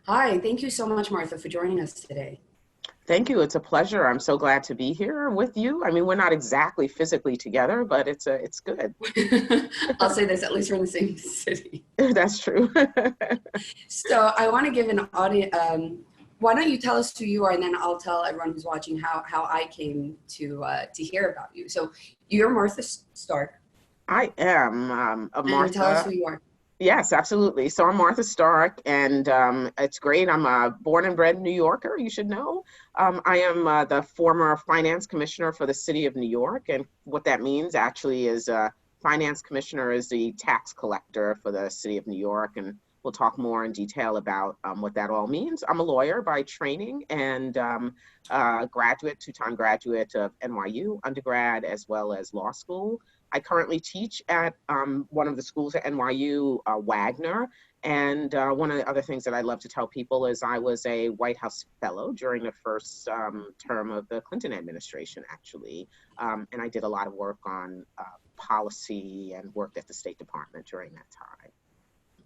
Hi, thank you so much, Martha, for joining us today. Thank you. It's a pleasure. I'm so glad to be here with you. I mean, we're not exactly physically together, but it's good. I'll say this, at least we're in the same city. That's true. So I want to give an audience, why don't you tell us who you are, and then I'll tell everyone who's watching how I came to hear about you. So you're Martha Stark, I am a and tell us Martha. who you are. Yes, absolutely. So I'm Martha Stark, and it's great. I'm a born and bred New Yorker, you should know. I am the former finance commissioner for the city of New York, and what that means actually is finance commissioner is the tax collector for the city of New York, and we'll talk more in detail about what that all means. I'm a lawyer by training and graduate, two-time graduate of NYU undergrad as well as law school. I currently teach at one of the schools at NYU, Wagner. And one of the other things that I love to tell people is I was a White House fellow during the first term of the Clinton administration, actually. And I did a lot of work on policy and worked at the State Department during that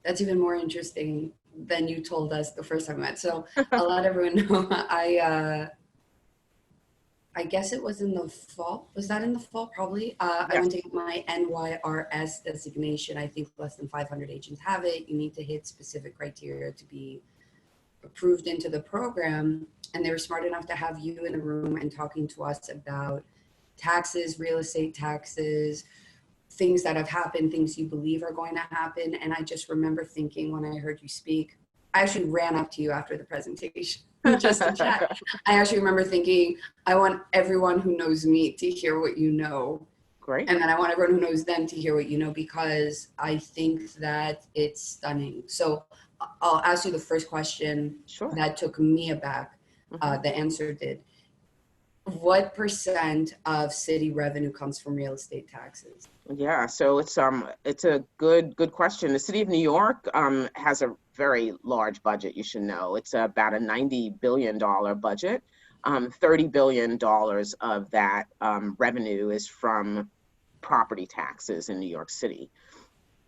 That's even more interesting than you told us the first time we met. So I'll let everyone know I guess it was in the fall. Was that in the fall? Probably. I time. went to get my NYRS designation. I think less than 500 agents have it. You need to hit specific criteria to be approved into the program. And they were smart enough to have you in the room and talking to us about taxes, real estate taxes, things that have happened, things you believe are going to happen. And I just remember thinking when I heard you speak, I actually ran up to you after the presentation just to chat. Yes. I actually remember thinking, I want everyone who knows me to hear what you know. Great. And then I want everyone who knows them to hear what you know, because I think that it's stunning. So I'll ask you the first question Sure. that took me aback. Mhm. The answer did. What percent of city revenue comes from real estate taxes? Yeah, so it's a good question. The city of New York has a very large budget, you should know. It's about a $90 billion budget. $30 billion of that revenue is from property taxes in New York City.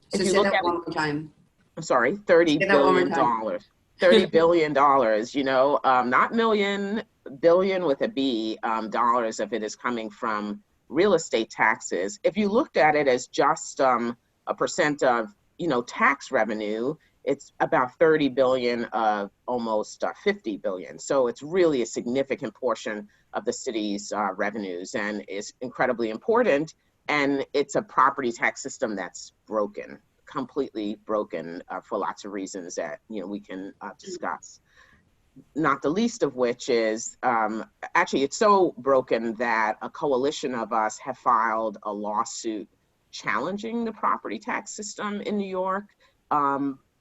So If you say look that at it, one more time. I'm sorry, 30 Say that one more billion time. dollars. $30 billion, not million, billion with a B, dollars of it is coming from real estate taxes. If you looked at it as just a percent of, tax revenue, it's about 30 billion of almost 50 billion. So it's really a significant portion of the city's revenues and is incredibly important. And it's a property tax system that's broken, completely broken, for lots of reasons that we can discuss. Not the least of which is actually it's so broken that a coalition of us have filed a lawsuit challenging the property tax system in New York,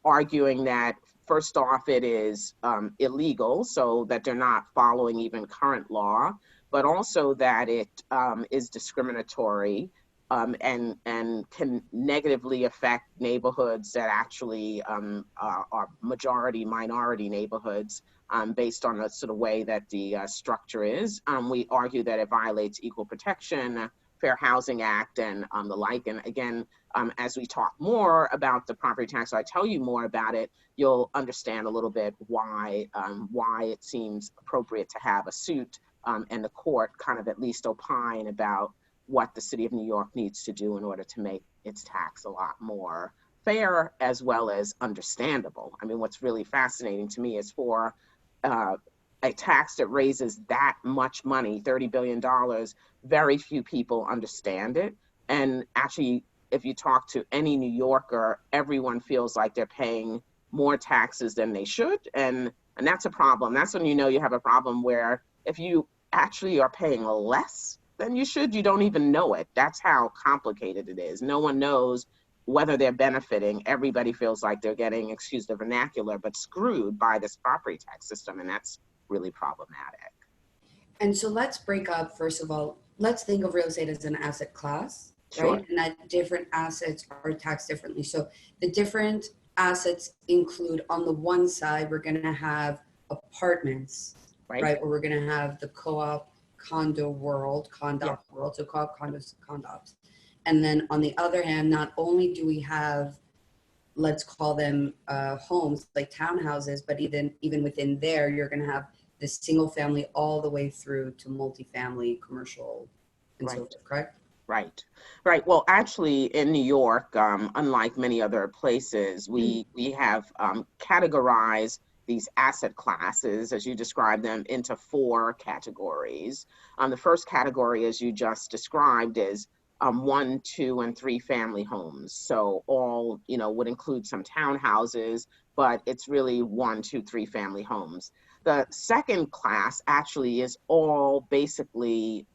arguing that first off it is illegal, so that they're not following even current law, but also that it is discriminatory, and can negatively affect neighborhoods that actually are majority minority neighborhoods, based on the sort of way that the structure is. We argue that it violates equal protection, Fair Housing Act, and the like. And again, as we talk more about the property tax, so I tell you more about it, you'll understand a little bit why it seems appropriate to have a suit, and the court kind of at least opine about what the city of New York needs to do in order to make its tax a lot more fair as well as understandable. I mean, what's really fascinating to me is for uh, a tax that raises that much money, $30 billion, very few people understand it. And actually, if you talk to any New Yorker, everyone feels like they're paying more taxes than they should. And that's a problem. That's when you have a problem, where if you actually are paying less than you should, you don't even know it. That's how complicated it is. No one knows whether they're benefiting. Everybody feels like they're getting, excuse the vernacular, but screwed by this property tax system. And that's really problematic. And so let's break up, first of all, let's think of real estate as an asset class, Sure. right? And that different assets are taxed differently. So the different assets include, on the one side, we're going to have apartments, Right. right? Where we're going to have the co-op condo world, Yes. condop world, so co-op condos, condops. And then on the other hand, not only do we have let's call them homes, like townhouses, but even within there, you're going to have the single family all the way through to multifamily, commercial, and so Right. forth, correct? Right, right. Well, actually, in New York, unlike many other places, we have categorized these asset classes, as you described them, into four categories. The first category, as you just described, is one, two, and three family homes. So all, would include some townhouses, but it's really one, two, three family homes. The second class actually is all basically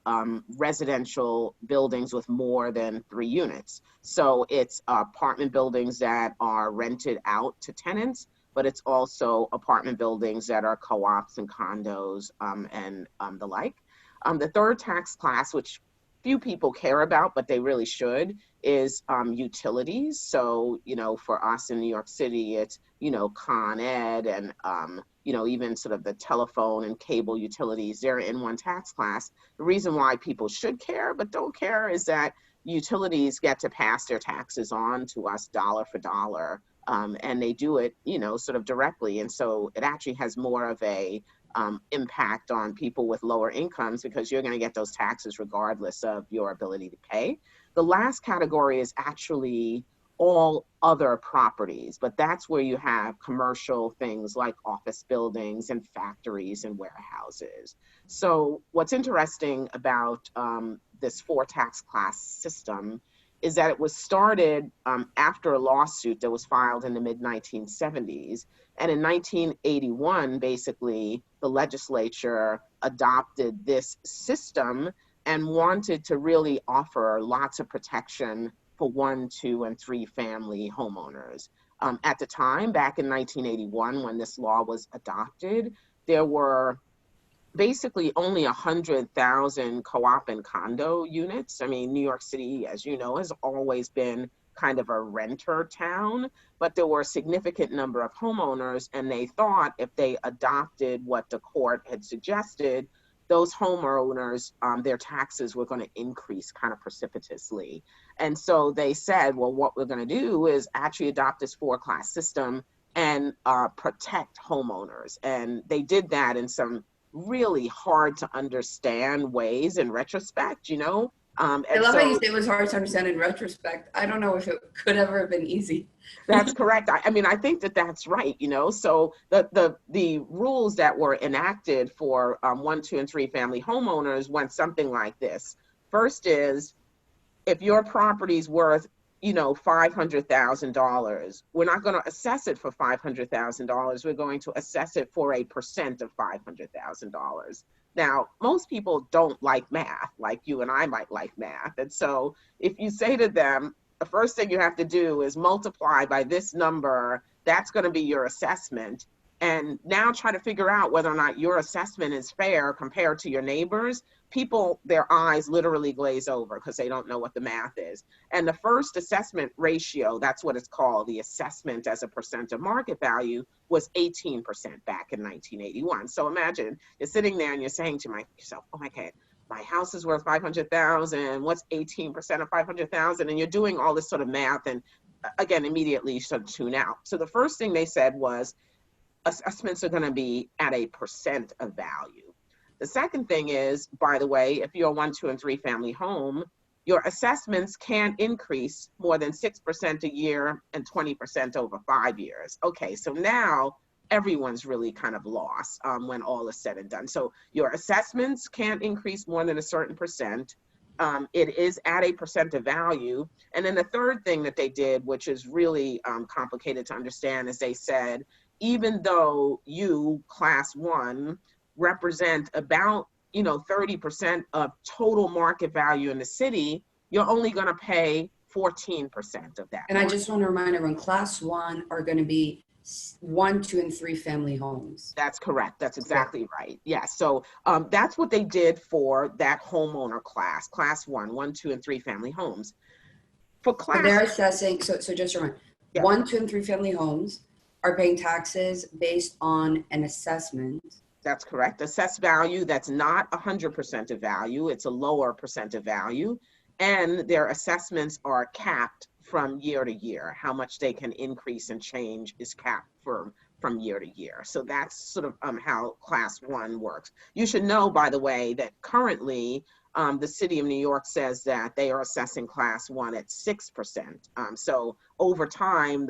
residential buildings with more than 3 units. So it's apartment buildings that are rented out to tenants, but it's also apartment buildings that are co-ops and condos and the like. The third tax class, which few people care about, but they really should, is utilities. So, for us in New York City, it's, Con Ed and even sort of the telephone and cable utilities, they're in one tax class. The reason why people should care but don't care is that utilities get to pass their taxes on to us dollar for dollar. And they do it, sort of directly. And so it actually has more of a impact on people with lower incomes because you're going to get those taxes regardless of your ability to pay. The last category is actually all other properties, but that's where you have commercial things like office buildings and factories and warehouses. So what's interesting about this four tax class system is that it was started after a lawsuit that was filed in the mid 1970s. And in 1981, basically, the legislature adopted this system and wanted to really offer lots of protection for one, two, and three family homeowners. At the time, back in 1981, when this law was adopted, there were basically only 100,000 co-op and condo units. I mean, New York City, as you know, has always been kind of a renter town, but there were a significant number of homeowners, and they thought if they adopted what the court had suggested, those homeowners, their taxes were going to increase kind of precipitously. And so they said, well, what we're going to do is actually adopt this four-class system and protect homeowners. And they did that in some really hard to understand ways in retrospect, I and love how you so say it was hard to understand in retrospect. I don't know if it could ever have been easy. that's correct. I mean, I think that that's right. So the rules that were enacted for one, two, and three family homeowners went something like this. First is if your property's worth, $500,000, we're not going to assess it for $500,000. We're going to assess it for a percent of $500,000. Now, most people don't like math, like you and I might like math. And so if you say to them, the first thing you have to do is multiply by this number, that's going to be your assessment. And now try to figure out whether or not your assessment is fair compared to your neighbors. People, their eyes literally glaze over because they don't know what the math is. And the first assessment ratio, that's what it's called, the assessment as a percent of market value, was 18% back in 1981. So imagine you're sitting there and you're saying to yourself, oh my God, my house is worth 500,000. What's 18% of 500,000? And you're doing all this sort of math, and again, immediately you sort of tune out. So the first thing they said was assessments are going to be at a percent of value. The second thing is, by the way, if you're a one, two, and three family home, your assessments can't increase more than 6% a year and 20% over 5 years. Okay, so now everyone's really kind of lost when all is said and done. So your assessments can't increase more than a certain percent. It is at a percent of value. And then the third thing that they did, which is really complicated to understand, is they said, even though you, class one, represent about 30% of total market value in the city, you're only going to pay 14% of that. And I just want to remind everyone, class one are going to be 1, 2, and 3 family homes. That's correct. That's exactly right. Yeah. So that's what they did for that homeowner class one, 1, 2, and 3 family homes. For class, so they're assessing. So just a reminder, yeah. 1, 2, and 3 family homes are paying taxes based on an assessment. That's correct. Assessed value, that's not 100% of value. It's a lower percent of value. And their assessments are capped from year to year. How much they can increase and change is capped from year to year. So that's sort of how class one works. You should know, by the way, that currently the city of New York says that they are assessing class one at 6%. So over time,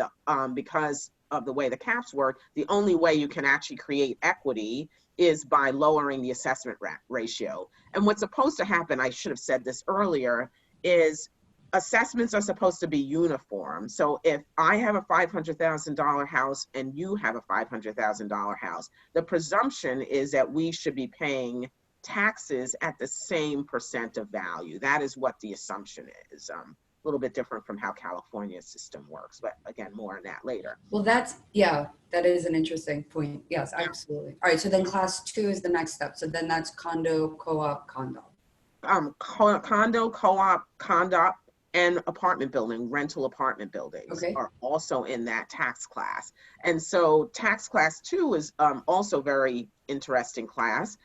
because of the way the caps work, the only way you can actually create equity is by lowering the assessment ratio. And what's supposed to happen, I should have said this earlier, is assessments are supposed to be uniform. So if I have a $500,000 house and you have a $500,000 house, the presumption is that we should be paying taxes at the same percent of value. That is what the assumption is. A little bit different from how California's system works, but again, more on that later. Well, yeah, that is an interesting point. Yes, absolutely. All right, so then class two is the next step. So then that's condo, co-op, condo. Condo, co-op, condo, and apartment building, rental apartment buildings are also in that tax class. And so tax class two is also very interesting class.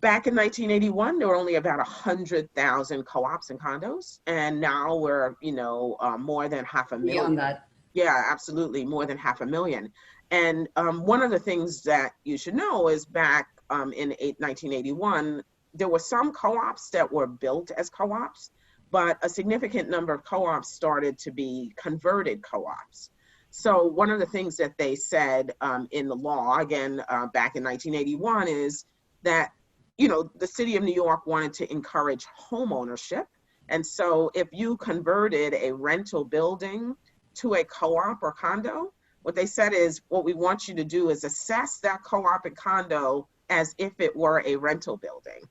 Back in 1981, there were only about 100,000 co-ops and condos. And now we're, more than 500,000. Beyond that. Yeah, absolutely, more than 500,000. And one of the things that you should know is back in 1981, there were some co-ops that were built as co-ops, but a significant number of co-ops started to be converted co-ops. So one of the things that they said in the law, again, back in 1981, is that, the city of New York wanted to encourage home ownership. And so if you converted a rental building to a co-op or condo, what they said is, what we want you to do is assess that co-op and condo as if it were a rental building.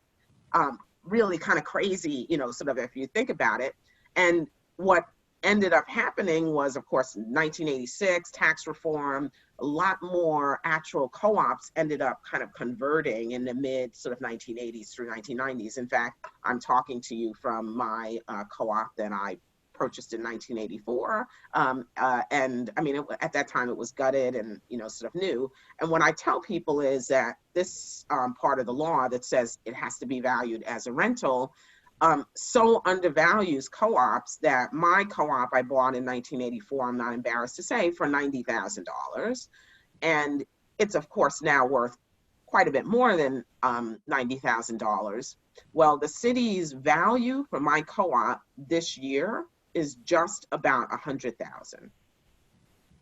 Really kind of crazy, sort of if you think about it. And what ended up happening was, of course, 1986, tax reform, a lot more actual co-ops ended up kind of converting in the mid sort of 1980s through 1990s. In fact, I'm talking to you from my co-op that I purchased in 1984. And I mean, at that time it was gutted and, sort of new. And what I tell people is that this part of the law that says it has to be valued as a rental so undervalues co-ops that my co-op I bought in 1984, I'm not embarrassed to say, for $90,000. And it's of course now worth quite a bit more than $90,000. Well, the city's value for my co-op this year is just about 100,000,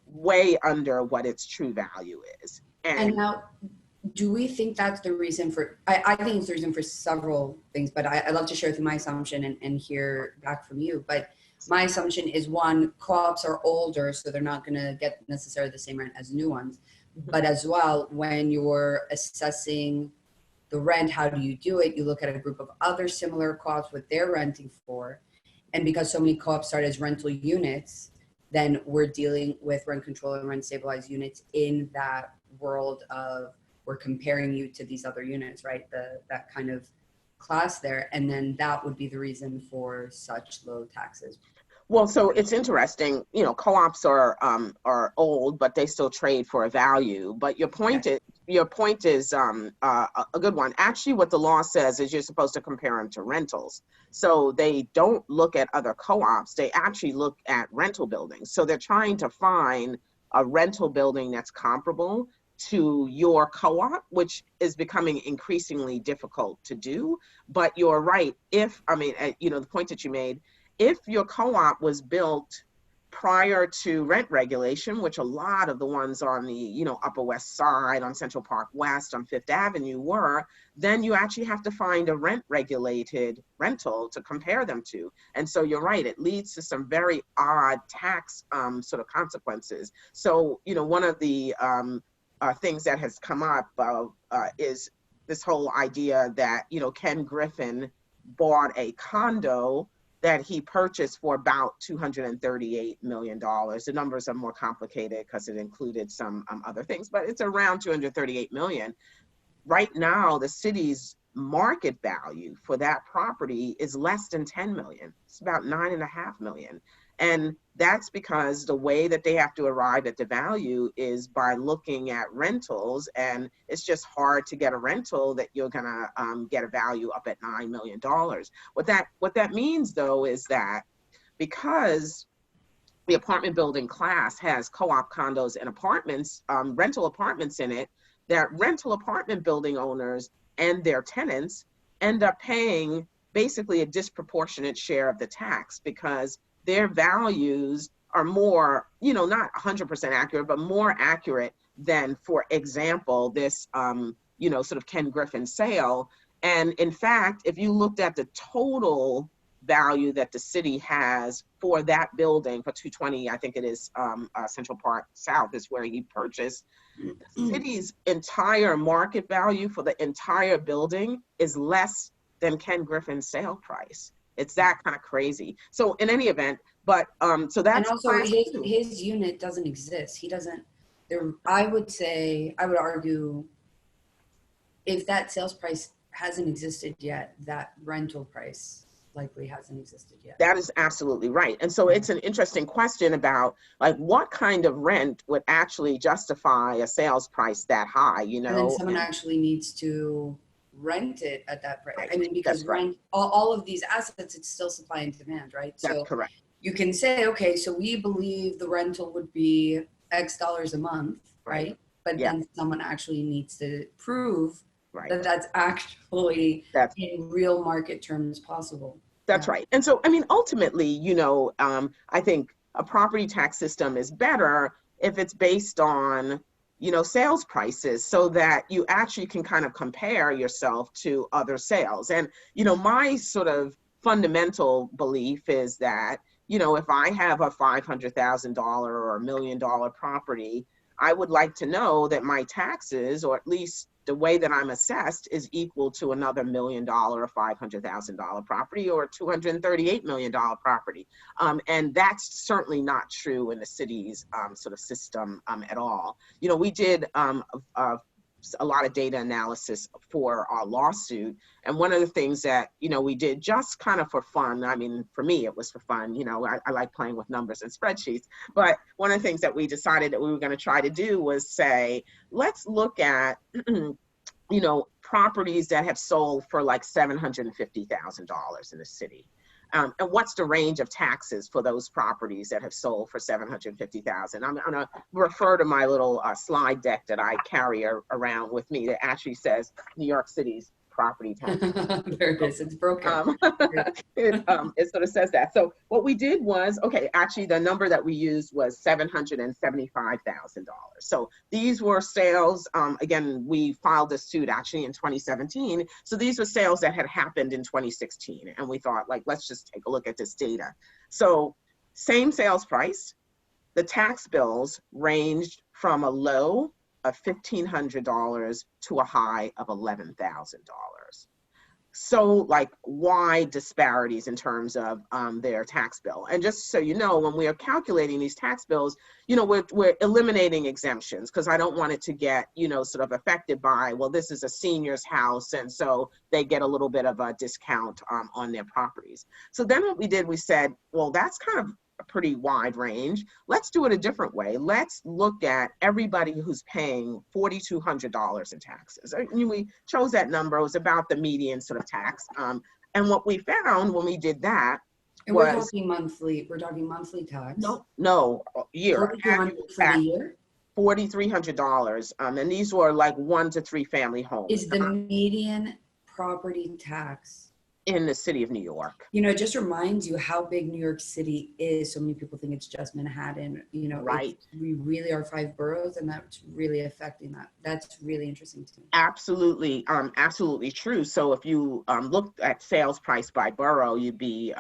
way under what its true value is. And now, do we think that's the reason for, I think it's the reason for several things, but I'd love to share through my assumption and hear back from you. But my assumption is, one, co-ops are older, so they're not gonna get necessarily the same rent as new ones. But as well, when you're assessing the rent, how do you do it? You look at a group of other similar co-ops, what they're renting for. And because so many co-ops start as rental units, then we're dealing with rent control and rent stabilized units in that world of, we're comparing you to these other units, right? That kind of class there. And then that would be the reason for such low taxes. Well, so it's interesting, co-ops are old, but they still trade for a value. But your point is a good one. Actually, what the law says is you're supposed to compare them to rentals. So they don't look at other co-ops. They actually look at rental buildings. So they're trying to find a rental building that's comparable to your co-op, which is becoming increasingly difficult to do. But you're right. The point that you made, if your co-op was built prior to rent regulation, which a lot of the ones on the, Upper West Side, on Central Park West, on Fifth Avenue were, then you actually have to find a rent regulated rental to compare them to. And so you're right, it leads to some very odd tax sort of consequences. So, one of the things that has come up is this whole idea that, Ken Griffin bought a condo that he purchased for about $238 million. The numbers are more complicated because it included some other things, but it's around $238 million. Right now, the city's market value for that property is less than $10 million. It's about $9.5 million. And that's because the way that they have to arrive at the value is by looking at rentals, and it's just hard to get a rental that you're gonna get a value up at $9 million. What that means though is that because the apartment building class has co-op condos and apartments, rental apartments in it, that rental apartment building owners and their tenants end up paying basically a disproportionate share of the tax because their values are more, not 100% accurate, but more accurate than, for example, this, sort of Ken Griffin sale. And in fact, if you looked at the total value that the city has for that building for 220, I think it is, Central Park South is where he purchased, the city's entire market value for the entire building is less than Ken Griffin's sale price. It's that kind of crazy. So in any event, but so that's, and also his unit doesn't exist. He doesn't there. I would argue, if that sales price hasn't existed yet, that rental price likely hasn't existed yet. That is absolutely right. And so it's an interesting question about like what kind of rent would actually justify a sales price that high, And then someone actually needs to rent it at that price. Right. I mean, because all of these assets, it's still supply and demand, right? That's correct. You can say, okay, so we believe the rental would be X dollars a month, right? But then someone actually needs to prove that that's actually in real market terms possible. That's right. And so, I mean, ultimately, I think a property tax system is better if it's based on, sales prices so that you actually can kind of compare yourself to other sales. And, my sort of fundamental belief is that, if I have a $500,000 or $1 million property, I would like to know that my taxes, or at least the way that I'm assessed, is equal to another $1 million or $500,000 property or a $238 million property. And that's certainly not true in the city's sort of system at all. We did a lot of data analysis for our lawsuit. And one of the things that, we did just kind of for fun, I mean, for me, it was for fun, I like playing with numbers and spreadsheets, but one of the things that we decided that we were going to try to do was say, let's look at, properties that have sold for like $750,000 in the city. And what's the range of taxes for those properties that have sold for $750,000? I'm going to refer to my little slide deck that I carry around with me that actually says New York City's property tax. There it is. It's broken. It sort of says that. So what we did was, actually the number that we used was $775,000. So these were sales. Again, we filed this suit actually in 2017. So these were sales that had happened in 2016. And we thought, like, let's just take a look at this data. So same sales price. The tax bills ranged from a low of $1,500 to a high of $11,000. So like wide disparities in terms of their tax bill. And just so you know, when we are calculating these tax bills, we're eliminating exemptions because I don't want it to get, sort of affected by, well, this is a senior's house. And so they get a little bit of a discount on their properties. So then what we did, we said, well, that's kind of a pretty wide range. Let's do it a different way. Let's look at everybody who's paying $4,200 in taxes. We chose that number. It was about the median sort of tax. And what we found when we did that, and we're talking monthly tax. No, year. For the year? $4,300. And these were like 1 to 3 family homes. Is the median property tax in the city of New York? It just reminds you how big New York City is. So many people think it's just Manhattan. Right. We really are 5 boroughs, and that's really affecting that. That's really interesting to me. Absolutely, absolutely true. So if you looked at sales price by borough, you'd be,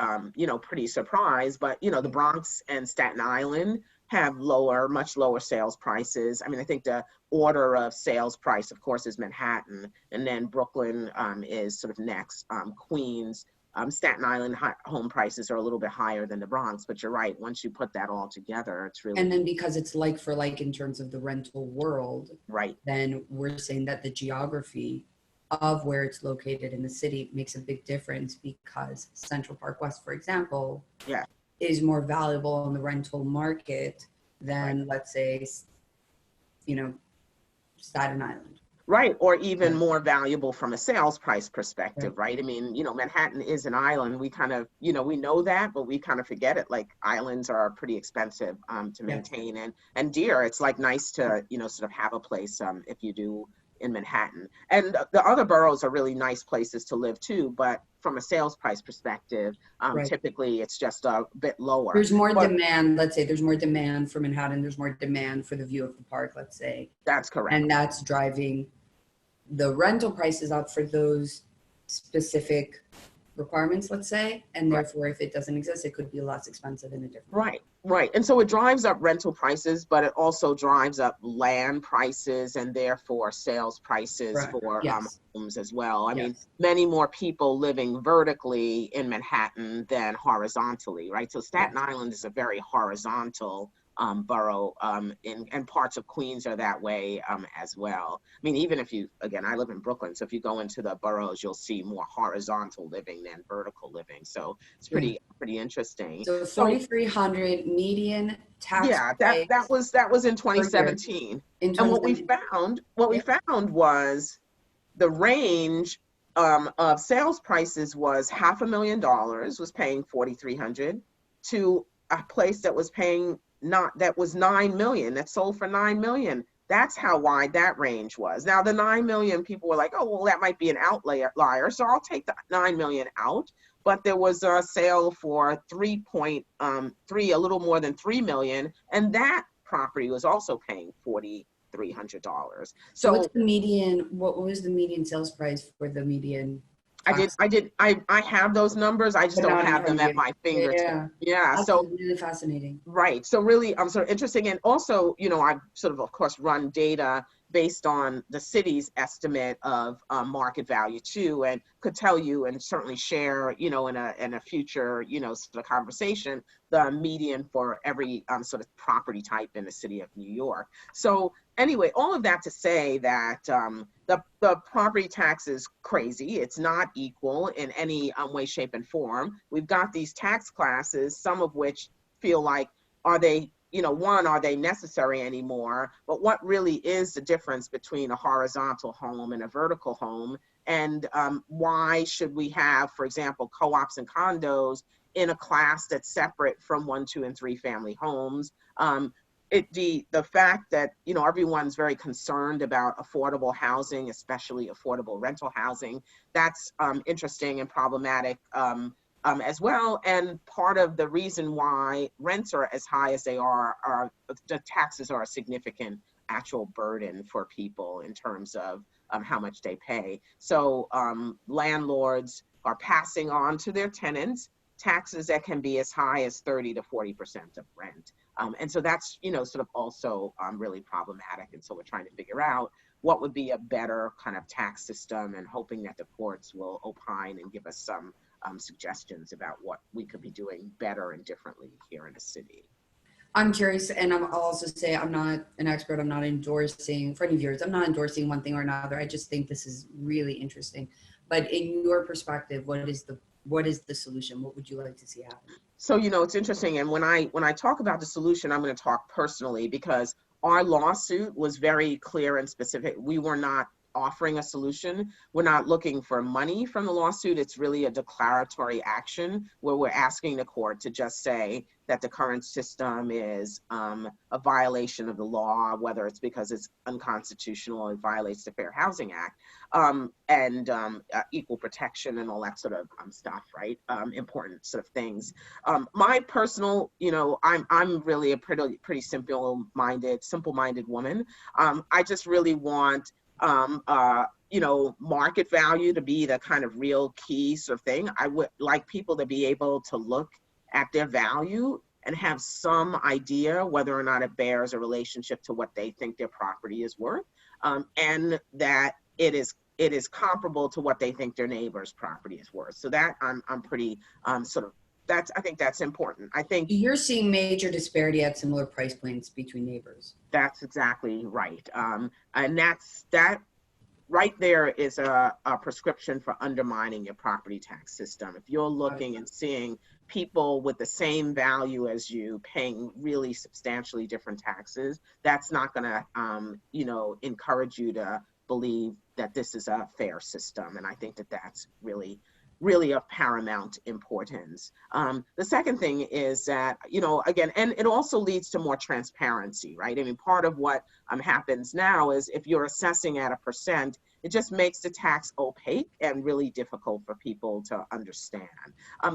pretty surprised. But the Bronx and Staten Island have much lower sales prices. I mean, I think the order of sales price, of course, is Manhattan, and then Brooklyn is sort of next. Queens, Staten Island home prices are a little bit higher than the Bronx, but you're right. Once you put that all together, it's really. And then because it's like for like in terms of the rental world, right? Then we're saying that the geography of where it's located in the city makes a big difference because Central Park West, for example, is more valuable in the rental market than, let's say, Staten Island. Right, or even Yeah. more valuable from a sales price Right. perspective, right? I mean, Manhattan is an island. We kind of, we know that, but we kind of forget it. Like islands are pretty expensive to Yes. maintain, and dear. It's like nice to, sort of have a place if you do in Manhattan. And the other boroughs are really nice places to live too, but from a sales price perspective, Right. typically it's just a bit lower. There's more But demand. Let's say there's more demand for Manhattan. There's more demand for the view of the park, let's say. that's correct. And that's driving the rental prices up for those specific requirements, let's say. And Right. therefore, if it doesn't exist, it could be less expensive in a different way. Right, right. And so it drives up rental prices, but it also drives up land prices and therefore sales prices Correct. for Yes. homes as well. I mean, Yes. many more people living vertically in Manhattan than horizontally, right? So Staten Yes. Island is a very horizontal borough, and parts of Queens are that way as well. I mean, even if you, again, I live in Brooklyn, so if you go into the boroughs, you'll see more horizontal living than vertical living. So it's Yeah. pretty interesting. So So 4,300 median tax yeah, that price was in per year 2017. in And what we 2017. Yep. found was the range of sales prices was $500,000 was paying 4,300 to a place that was paying not that was 9 million that sold for 9 million. That's how wide that range was. Now the 9 million people were like, oh well, that might be an outlier, so I'll take the 9 million out. But there was a sale for 3.3, a little more than 3 million, and that property was also paying $4,300. So what's So the median? What was the median sales price for the median tax? I have those numbers. I just But don't not in have front them of at you. my fingertips. Yeah. Yeah. That's So really fascinating. right. So really, sort of interesting. And also, I've sort of course, run data based on the city's estimate of market value too, and could tell you and certainly share, in a future, sort of conversation, the median for every sort of property type in the city of New York. So anyway, all of that to say that the property tax is crazy. It's not equal in any way, shape, and form. We've got these tax classes, some of which feel like, are they, one, are they necessary anymore? But what really is the difference between a horizontal home and a vertical home? And why should we have, for example, co-ops and condos in a class that's separate from 1, 2, and 3 family homes? The fact that everyone's very concerned about affordable housing, especially affordable rental housing, that's interesting and problematic as well. And part of the reason why rents are as high as they are the taxes are a significant actual burden for people in terms of how much they pay. So landlords are passing on to their tenants taxes that can be as high as 30 to 40% of rent. And so that's, sort of also really problematic. And so we're trying to figure out what would be a better kind of tax system, and hoping that the courts will opine and give us some suggestions about what we could be doing better and differently here in the city. I'm curious, and I'll also say I'm not an expert. I'm not endorsing, for any viewers, I'm not endorsing one thing or another. I just think this is really interesting. But in your perspective, what is the solution? What would you like to see happen? So, it's interesting. And when I talk about the solution, I'm going to talk personally, because our lawsuit was very clear and specific. We were not offering a solution. We're not looking for money from the lawsuit. It's really a declaratory action where we're asking the court to just say that the current system is a violation of the law, whether it's because it's unconstitutional and violates the Fair Housing Act, and equal protection and all that sort of stuff, right? Important sort of things. My personal, I'm really a pretty simple-minded woman. I just really want market value to be the kind of real key sort of thing. I would like people to be able to look at their value and have some idea whether or not it bears a relationship to what they think their property is worth, and that it is comparable to what they think their neighbor's property is worth. So that I'm pretty sort of I think that's important. I think You're seeing major disparity at similar price points between neighbors. that's exactly right. And that right there is a prescription for undermining your property tax system. If you're looking and seeing people with the same value as you paying really substantially different taxes, that's not going to, encourage you to believe that this is a fair system. And I think that that's really of paramount importance. The second thing is that, again, and it also leads to more transparency, right? I mean, part of what happens now is if you're assessing at a percent, it just makes the tax opaque and really difficult for people to understand.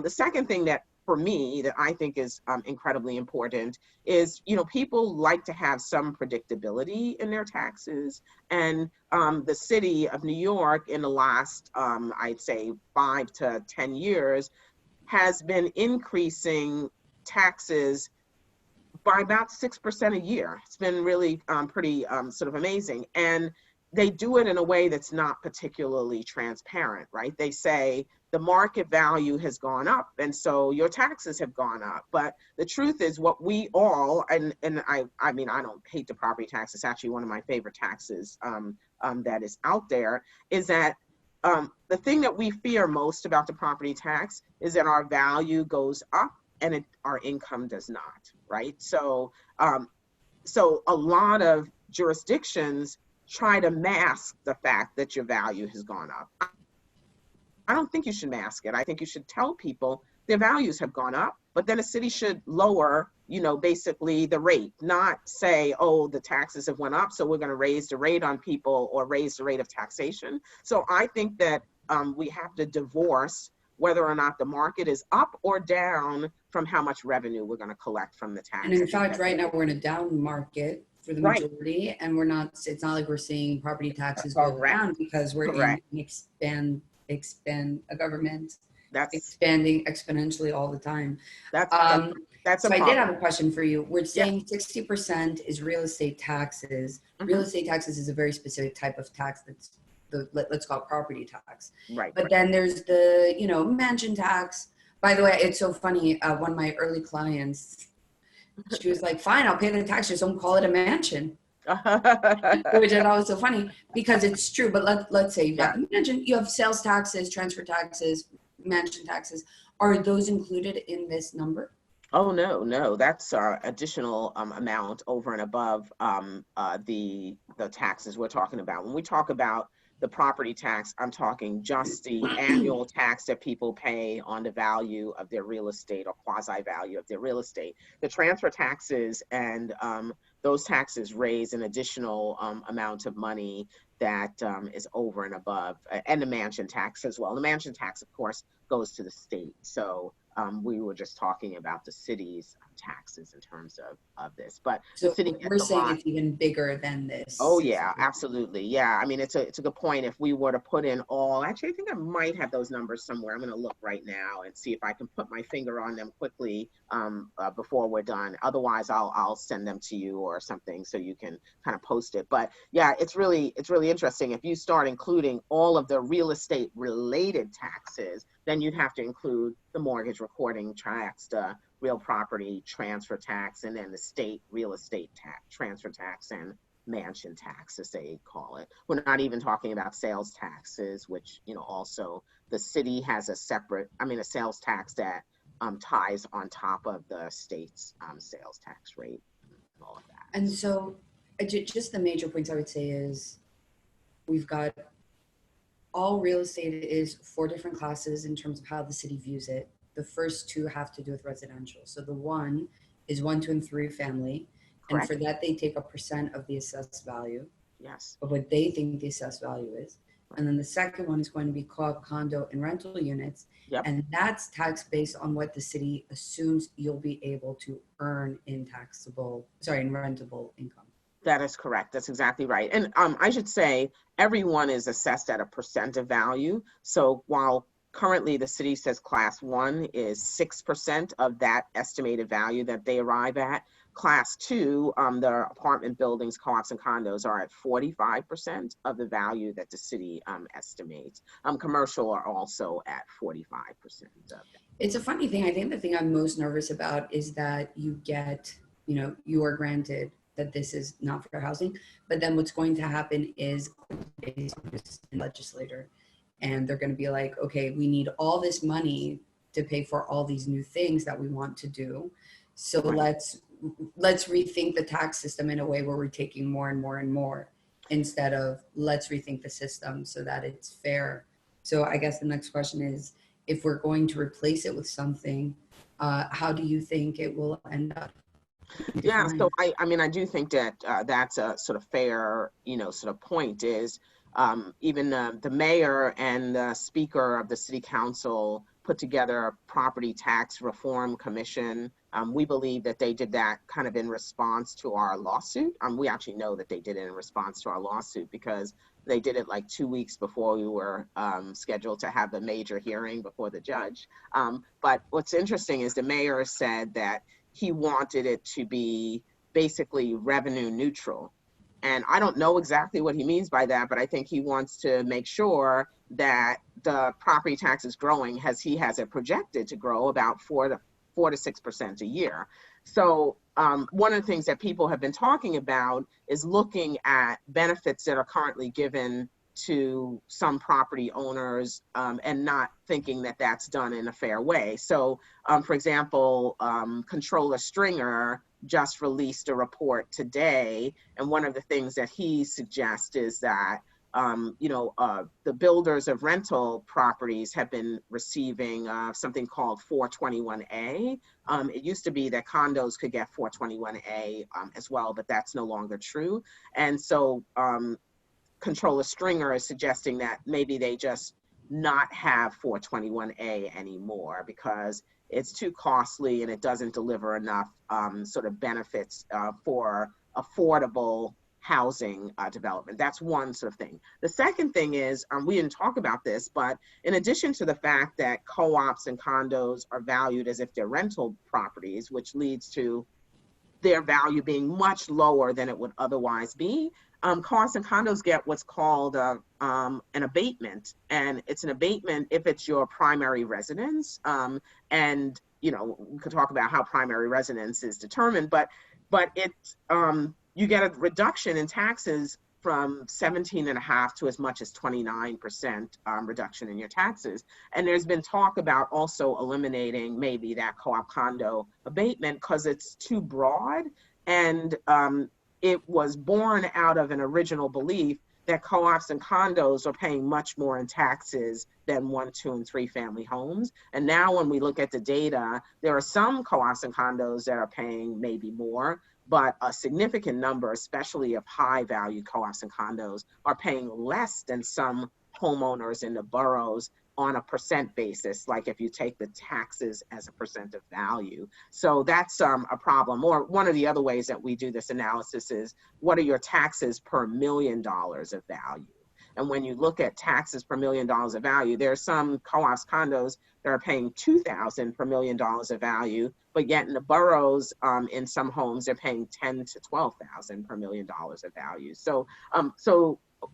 The second thing that for me that I think is incredibly important is, people like to have some predictability in their taxes. And the city of New York in the last, I'd say 5 to 10 years has been increasing taxes by about 6% a year. It's been really pretty sort of amazing. And they do it in a way that's not particularly transparent, right? They say the market value has gone up, and so your taxes have gone up. But the truth is, what we all, and I mean, I don't hate the property tax. It's actually one of my favorite taxes that is out there, is that the thing that we fear most about the property tax is that our value goes up and our income does not, right? So, so a lot of jurisdictions try to mask the fact that your value has gone up. I don't think you should mask it. I think you should tell people their values have gone up, but then a city should lower, basically the rate, not say, oh, the taxes have went up, so we're going to raise the rate on people or raise the rate of taxation. So I think that we have to divorce whether or not the market is up or down from how much revenue we're going to collect from the tax. And in fact, right now we're in a down market for the majority, and it's not like we're seeing property taxes go down because we're in a government that's expanding exponentially all the time. That's so I did have a question for you. We're saying 60% is real estate taxes. Mm-hmm. Real estate taxes is a very specific type of tax that's let's call it property tax. Right. But then there's the, mansion tax. By the way, it's so funny. One of my early clients, she was like, fine, I'll pay the tax, just don't call it a mansion. Which I thought was so funny because it's true. But let's say you have a mansion, you have sales taxes, transfer taxes, mansion taxes. Are those included in this number? Oh, no, that's our additional amount over and above the taxes we're talking about. When we talk about the property tax, I'm talking just the annual tax that people pay on the value of their real estate or quasi value of their real estate. The transfer taxes and those taxes raise an additional amount of money that is over and above, and the mansion tax as well. The mansion tax, of course, goes to the state. So we were just talking about the city's taxes in terms of this, but so the city we're saying it's even bigger than this. Oh yeah, absolutely. Yeah, I mean, it's a good point. If we were to put in actually, I think I might have those numbers somewhere. I'm going to look right now and see if I can put my finger on them quickly before we're done. Otherwise, I'll send them to you or something so you can kind of post it. But yeah, it's really interesting. If you start including all of the real estate related taxes, then you'd have to include the mortgage recording tax, the real property transfer tax, and then the state real estate tax, transfer tax, and mansion tax, as they call it. We're not even talking about sales taxes, which, also the city has a sales tax that ties on top of the state's sales tax rate, and all of that. And so just the major points I would say is we've got all real estate is 4 different classes in terms of how the city views it. The first 2 have to do with residential. So the 1 is 1, 2, and 3 family. Correct. And for that, they take a % of the assessed value. Yes. Of what they think the assessed value is. And then the second one is going to be co-op, condo, and rental units. Yep. And that's taxed based on what the city assumes you'll be able to earn in rentable income. That is correct. That's exactly right. And I should say everyone is assessed at a % of value. So while currently the city says class 1 is 6% of that estimated value that they arrive at, class 2, the apartment buildings, co-ops, and condos are at 45% of the value that the city estimates. Commercial are also at 45% of that. It's a funny thing. I think the thing I'm most nervous about is that you you are granted that this is not fair housing, but then what's going to happen is the legislator, and they're going to be like, okay, we need all this money to pay for all these new things that we want to do. So let's rethink the tax system in a way where we're taking more and more and more. instead of let's rethink the system so that it's fair. So I guess the next question is, if we're going to replace it with something, how do you think it will end up being Yeah, so defined? I mean, I do think that that's a sort of fair, sort of point is even the mayor and the speaker of the city council put together a property tax reform commission. We believe that they did that kind of in response to our lawsuit. We actually know that they did it in response to our lawsuit because they did it like 2 weeks before we were scheduled to have the major hearing before the judge. But what's interesting is the mayor said that he wanted it to be basically revenue neutral. And I don't know exactly what he means by that, but I think he wants to make sure that the property tax is growing as he has it projected to grow about 4 to 6% a year. So one of the things that people have been talking about is looking at benefits that are currently given to some property owners and not thinking that that's done in a fair way. So, for example, Controller Stringer just released a report today, and one of the things that he suggests is that the builders of rental properties have been receiving something called 421A. It used to be that condos could get 421A as well, but that's no longer true. And so Controller Stringer is suggesting that maybe they just not have 421A anymore because it's too costly and it doesn't deliver enough sort of benefits for affordable housing development. That's one sort of thing. The second thing is, we didn't talk about this, but in addition to the fact that co-ops and condos are valued as if they're rental properties, which leads to their value being much lower than it would otherwise be. Co-ops and condos get what's called an abatement, and it's an abatement if it's your primary residence. And we could talk about how primary residence is determined, but it's you get a reduction in taxes from 17.5% to as much as 29% reduction in your taxes. And there's been talk about also eliminating maybe that co-op condo abatement because it's too broad. And it was born out of an original belief that co-ops and condos are paying much more in taxes than 1, 2, and 3 family homes. And now when we look at the data, there are some co-ops and condos that are paying maybe more, but a significant number, especially of high value co-ops and condos, are paying less than some homeowners in the boroughs on a percent basis, like if you take the taxes as a percent of value. So that's a problem. Or one of the other ways that we do this analysis is, what are your taxes per $1 million of value? And when you look at taxes per $1 million of value, there are some co-ops condos that are paying $2,000 per $1 million of value, but yet in the boroughs, in some homes, they're paying $10,000 to $12,000 per $1 million of value. So,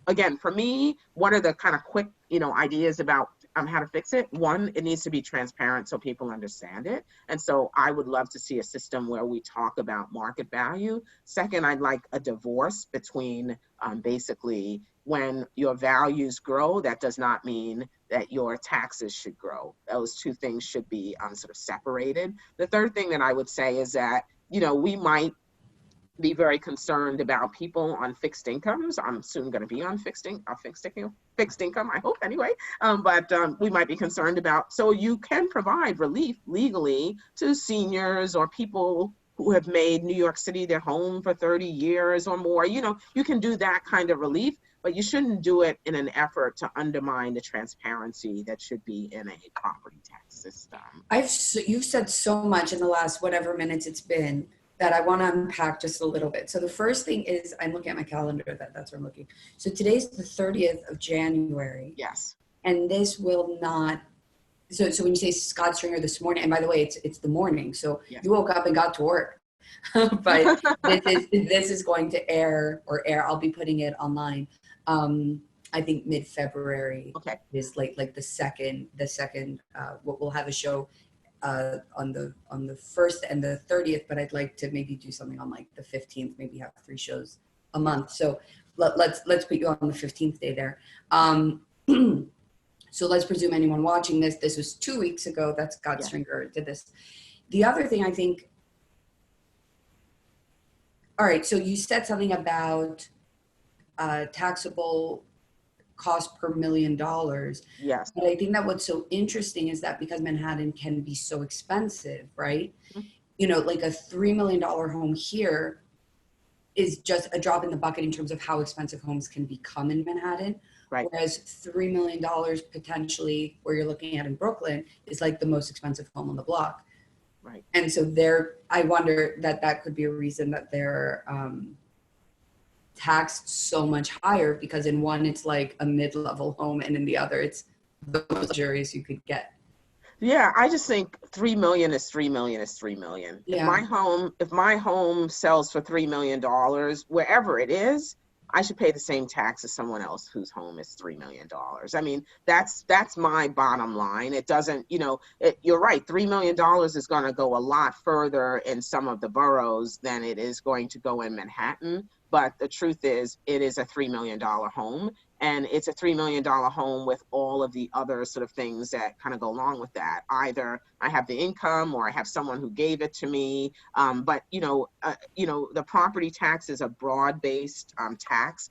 again, for me, what are the kind of quick, ideas about how to fix it? One, it needs to be transparent so people understand it. And so I would love to see a system where we talk about market value. Second, I'd like a divorce between basically when your values grow, that does not mean that your taxes should grow. Those two things should be sort of separated. The third thing that I would say is that, we might be very concerned about people on fixed incomes. I'm soon going to be on fixed income, I hope anyway. But we might be concerned about, so you can provide relief legally to seniors or people who have made New York City their home for 30 years or more. You can do that kind of relief, but you shouldn't do it in an effort to undermine the transparency that should be in a property tax system. You've said so much in the last whatever minutes it's been that I want to unpack just a little bit. So the first thing is, I'm looking at my calendar, that's where I'm looking. So today's the 30th of January. Yes. And this will not, so when you say Scott Stringer this morning, and by the way, it's the morning, so yes. You woke up and got to work. But this is going to air, I'll be putting it online. I think mid-February. Okay. Is like the second, we'll have a show on the 1st and the 30th, but I'd like to maybe do something on like the 15th, maybe have 3 shows a month. So let's put you on the 15th day there. So let's presume anyone watching this was 2 weeks ago that Scott Stringer did this. The other thing I think, all right, so you said something about taxable cost per $1 million. Yes. But I think that what's so interesting is that because Manhattan can be so expensive, right? Mhm. You know, like a $3 million home here is just a drop in the bucket in terms of how expensive homes can become in Manhattan. Right. Whereas $3 million potentially, where you're looking at in Brooklyn, is like the most expensive home on the block. Right. And so I wonder that could be a reason that they're taxed so much higher, because in one it's like a mid-level home, and in the other it's the most luxurious you could get. Yeah, I just think 3 million is 3 million is 3 million. Yeah. If my home sells for $3 million, wherever it is, I should pay the same tax as someone else whose home is $3 million. I mean, that's my bottom line. It doesn't, you're right, $3 million is going to go a lot further in some of the boroughs than it is going to go in Manhattan. But the truth is, it is a $3 million home. And it's a $3 million home with all of the other sort of things that kind of go along with that. Either I have the income or I have someone who gave it to me. But the property tax is a broad-based tax.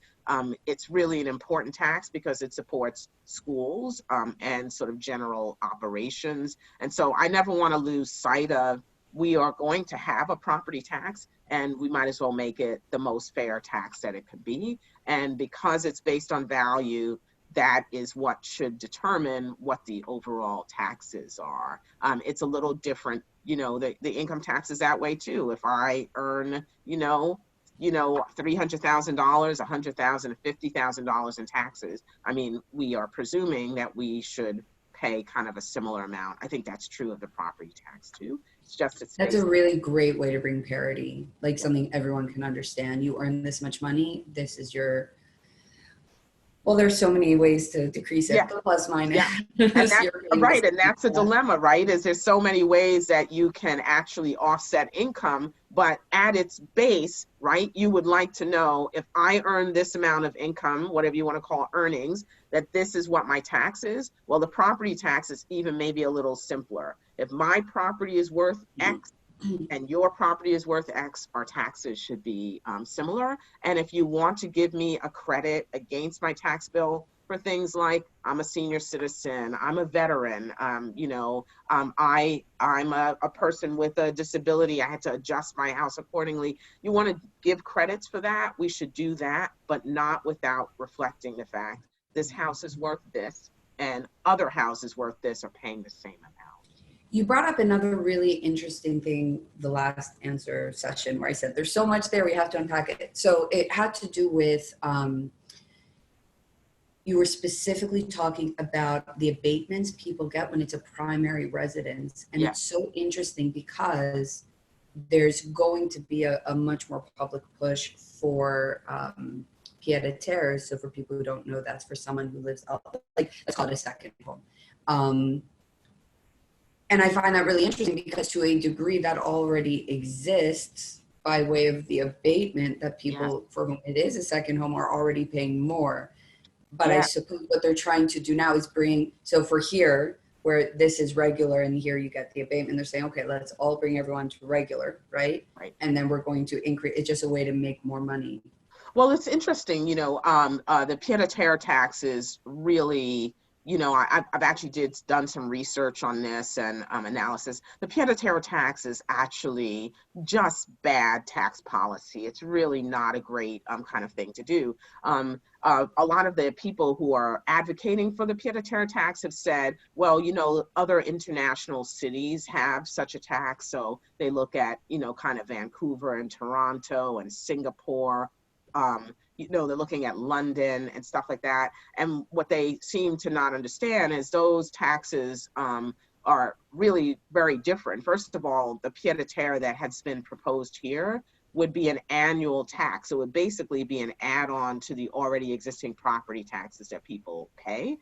It's really an important tax because it supports schools and sort of general operations. And so I never want to lose sight of, we are going to have a property tax, and we might as well make it the most fair tax that it could be. And because it's based on value, that is what should determine what the overall taxes are. It's a little different, the income tax is that way too. If I earn, $300,000, $100,000, $50,000 in taxes, I mean, we are presuming that we should pay kind of a similar amount. I think that's true of the property tax too. That's a really great way to bring parity, like something everyone can understand. You earn this much money, this is your, well, there's so many ways to decrease it, yeah. plus minus. Yeah. And that's right. And that's a dilemma, right? Is there's so many ways that you can actually offset income, but at its base, right, you would like to know, if I earn this amount of income, whatever you want to call earnings, that this is what my tax is. Well, the property tax is even maybe a little simpler. If my property is worth X and your property is worth X, our taxes should be similar. And if you want to give me a credit against my tax bill for things like, I'm a senior citizen, I'm a veteran, I'm a person with a disability, I had to adjust my house accordingly. You want to give credits for that, we should do that, but not without reflecting the fact this house is worth this and other houses worth this are paying the same amount. You brought up another really interesting thing the last answer session, where I said there's so much there, we have to unpack it. So it had to do with, you were specifically talking about the abatements people get when it's a primary residence. And It's so interesting because there's going to be a much more public push for terre. So for people who don't know, that's for someone who lives up, like, let's call it a second home. And I find that really interesting because to a degree that already exists by way of the abatement, that people for whom it is a second home are already paying more. But I suppose what they're trying to do now is so for here, where this is regular and here you get the abatement, they're saying, okay, let's all bring everyone to regular, right? Right. And then we're going to increase, it's just a way to make more money. Well, it's interesting, the pied-à-terre tax is really, I've actually done some research on this and analysis. The pied-à-terre tax is actually just bad tax policy. It's really not a great kind of thing to do. A lot of the people who are advocating for the pied-à-terre tax have said, well, other international cities have such a tax. So they look at, kind of Vancouver and Toronto and Singapore. They're looking at London and stuff like that. And what they seem to not understand is those taxes are really very different. First of all, the pied-à-terre that has been proposed here would be an annual tax. It would basically be an add-on to the already existing property taxes that people pay.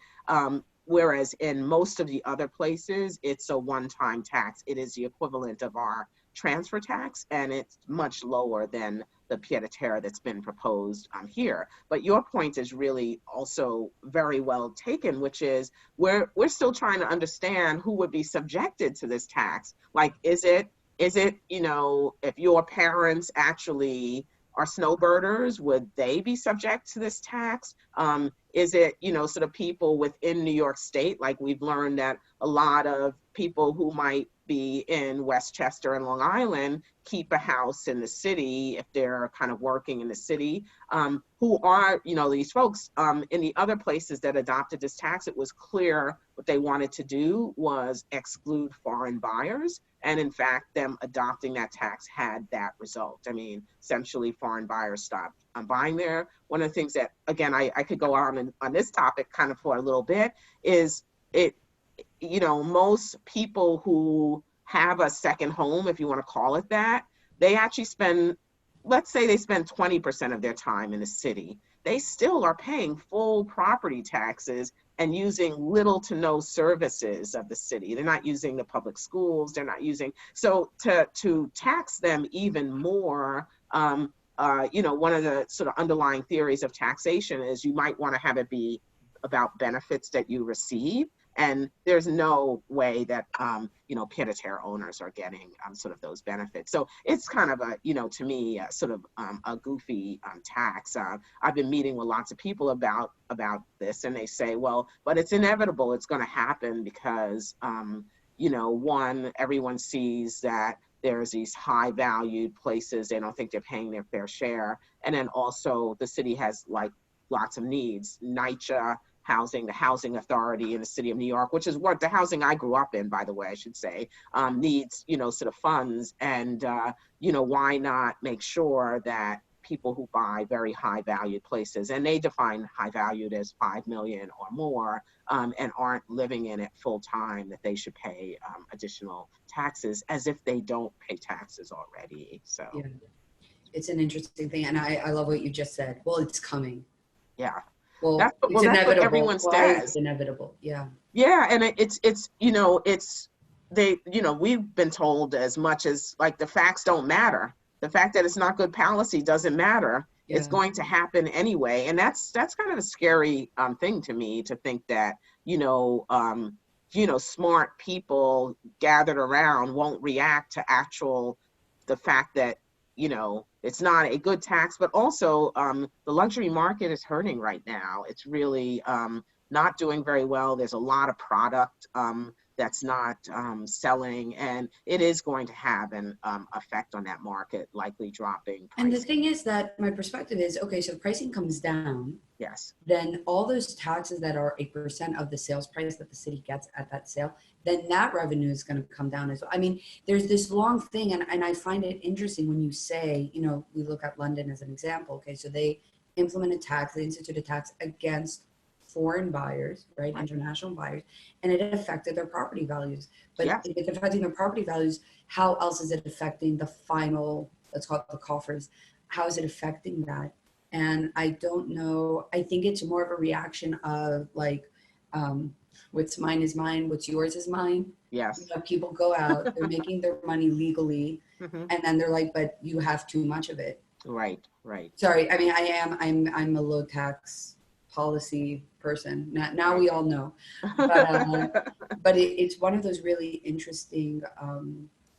Whereas in most of the other places, it's a one-time tax. It is the equivalent of our transfer tax, and it's much lower than the pied-à-terre that's been proposed here. But your point is really also very well taken, which is we're still trying to understand who would be subjected to this tax. Like, is it, if your parents actually are snowbirders, would they be subject to this tax? Is it, sort of people within New York State? Like we've learned that a lot of people who might be in Westchester and Long Island keep a house in the city if they're kind of working in the city. Who are, these folks in the other places that adopted this tax, it was clear what they wanted to do was exclude foreign buyers. And in fact, them adopting that tax had that result. I mean, essentially foreign buyers stopped buying there. One of the things that, again, I could go on this topic kind of for a little bit is most people who have a second home, if you want to call it that, they actually spend, let's say they spend 20% of their time in the city. They still are paying full property taxes and using little to no services of the city. They're not using the public schools. They're not using, so to tax them even more, one of the sort of underlying theories of taxation is you might want to have it be about benefits that you receive. And there's no way that, pied-à-terre owners are getting sort of those benefits. So it's kind of to me, sort of a goofy tax. I've been meeting with lots of people about this, and they say, well, but it's inevitable. It's going to happen because, one, everyone sees that there's these high valued places. They don't think they're paying their fair share. And then also the city has like lots of needs. NYCHA, housing, the housing authority in the city of New York, which is what the housing I grew up in, by the way, I should say, needs, sort of funds. And, why not make sure that people who buy very high valued places, and they define high valued as 5 million or more, and aren't living in it full time, that they should pay additional taxes as if they don't pay taxes already. So yeah, it's an interesting thing. And I love what you just said. Well, it's coming. Yeah. Well, that's inevitable. what everyone says. It's inevitable. Yeah. Yeah, and we've been told as much as like the facts don't matter. The fact that it's not good policy doesn't matter. Yeah. It's going to happen anyway, and that's kind of a scary thing to me, to think that smart people gathered around won't react to the fact that it's not a good tax, but also the luxury market is hurting right now. It's really not doing very well. There's a lot of product that's not selling, and it is going to have an effect on that market, likely dropping pricing. And the thing is that my perspective is, okay, so pricing comes down. Yes. Then all those taxes that are 8% of the sales price that the city gets at that sale, then that revenue is going to come down as well. I mean, there's this long thing, and I find it interesting when you say, we look at London as an example. Okay, so they implement a tax, they institute a tax against foreign buyers, right? International buyers, and it affected their property values. But yes. If it's affecting their property values, how else is it affecting the final, let's call it the coffers? How is it affecting that? And I don't know. I think it's more of a reaction of like, what's mine is mine, what's yours is mine. Yes. People go out, they're making their money legally, and then they're like, but you have too much of it. Right. Sorry, I mean, I'm a low tax policy person. Now we all know, but it's one of those really interesting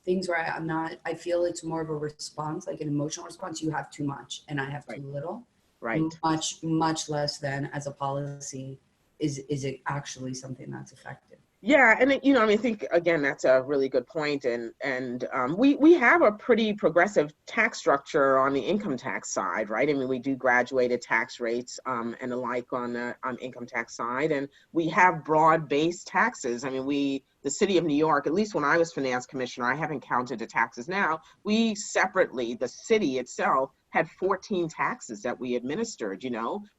things where I feel it's more of a response, like an emotional response. You have too much and I have too little. Right. Much less than as a policy. Is it actually something that's effective? Yeah, and I think again that's a really good point, and we have a pretty progressive tax structure on the income tax side, right? I mean, we do graduated tax rates and the like on the income tax side, and we have broad-based taxes. I mean, the city of New York, at least when I was finance commissioner, I haven't counted the taxes now. We separately, the city itself, had 14 taxes that we administered,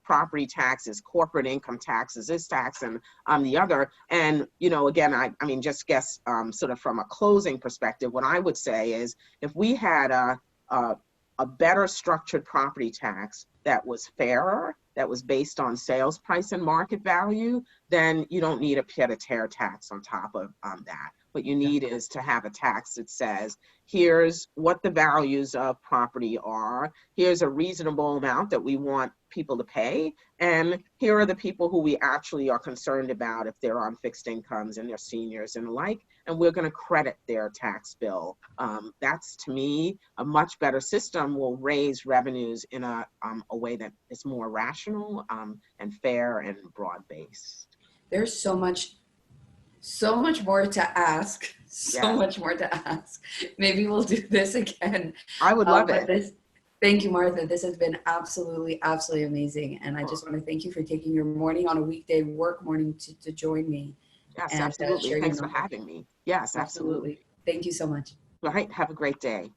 property taxes, corporate income taxes, this tax and the other. And, again, I mean, just guess sort of from a closing perspective, what I would say is if we had a better structured property tax that was fairer, that was based on sales price and market value, then you don't need a pied-à-terre tax on top of that. What you need is to have a tax that says, here's what the values of property are. Here's a reasonable amount that we want people to pay, and here are the people who we actually are concerned about if they're on fixed incomes and they're seniors and the like, and we're going to credit their tax bill. That's, to me, a much better system. Will raise revenues in a way that is more rational and fair and broad-based. There's so much more to ask. Yes, Much more to ask. Maybe we'll do this again. I would love it. Thank you, Martha. This has been absolutely amazing. And I just want to thank you for taking your morning on a weekday work morning to join me. Yes, and absolutely. share Thanks your for having me. Yes, absolutely. Thank you so much. All right. Have a great day.